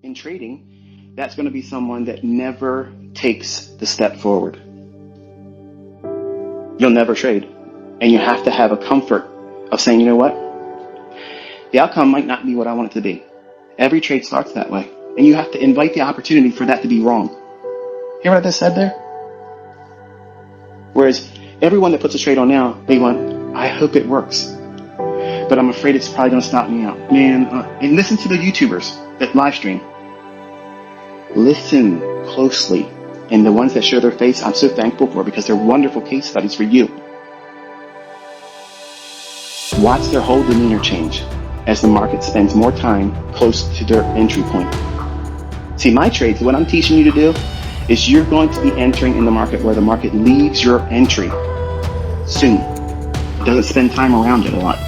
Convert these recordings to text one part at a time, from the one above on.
in trading, that's going to be someone that never takes the step forward. You'll never trade. And you have to have a comfort of saying, you know what? The outcome might not be what I want it to be. Every trade starts that way. And you have to invite the opportunity for that to be wrong. Hear what I just said there? Whereas everyone that puts a trade on now, they want, I hope it works. But I'm afraid it's probably going to stop me out. Man, and listen to the YouTubers that live stream. Listen closely. And the ones that show their face, I'm so thankful for because they're wonderful case studies for you. Watch their whole demeanor change as the market spends more time close to their entry point. See, my trades, what I'm teaching you to do is you're going to be entering in the market where the market leaves your entry soon. It doesn't spend time around it a lot.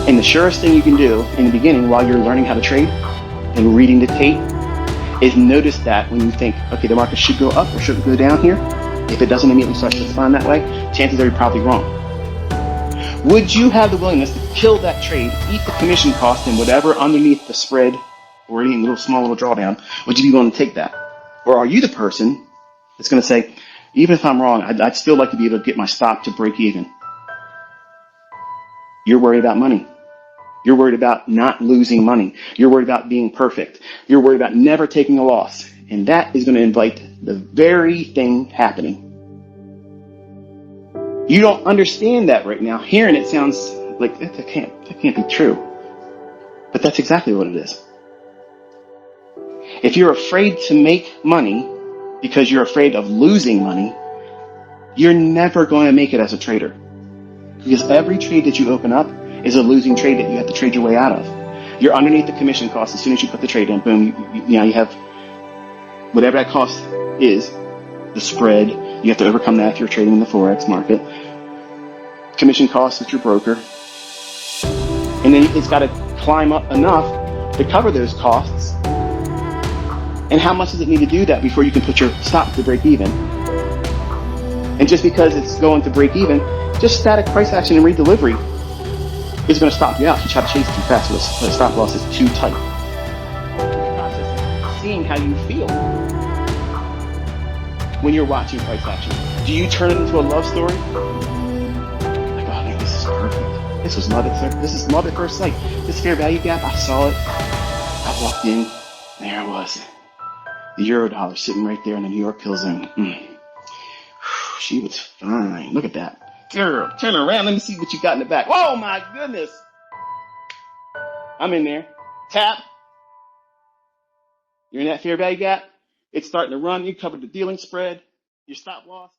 And the surest thing you can do in the beginning while you're learning how to trade and reading the tape is notice that when you think, okay, the market should go up or should it go down here, if it doesn't immediately start to respond that way, chances are you're probably wrong. Would you have the willingness to kill that trade, eat the commission cost and whatever underneath the spread or any small little drawdown, would you be willing to take that? Or are you the person that's going to say, even if I'm wrong, I'd still like to be able to get my stop to break even? You're worried about money. You're worried about not losing money. You're worried about being perfect. You're worried about never taking a loss. And that is going to invite the very thing happening. You don't understand that right now. Hearing it sounds like that can't be true. But that's exactly what it is. If you're afraid to make money because you're afraid of losing money, you're never going to make it as a trader. Because every trade that you open up is a losing trade that you have to trade your way out of. You're underneath the commission cost as soon as you put the trade in. Boom, you have whatever that cost is, the spread. You have to overcome that if you're trading in the Forex market. Commission costs with your broker. And then it's got to climb up enough to cover those costs. And how much does it need to do that before you can put your stop to break even? And just because it's going to break even, just static price action and redelivery is going to stop you out. You try to chase too fast, so the stop loss is too tight. The process is seeing how you feel when you're watching price action. Do you turn it into a love story? Like, oh man, this is perfect. This is love at first sight. This fair value gap, I saw it. I walked in, there it was. The euro dollar sitting right there in the New York Hill Zone. She was fine. Look at that. Girl, turn around. Let me see what you got in the back. Oh my goodness. I'm in there. Tap. You're in that fair value gap. It's starting to run. You covered the dealing spread. Your stop loss.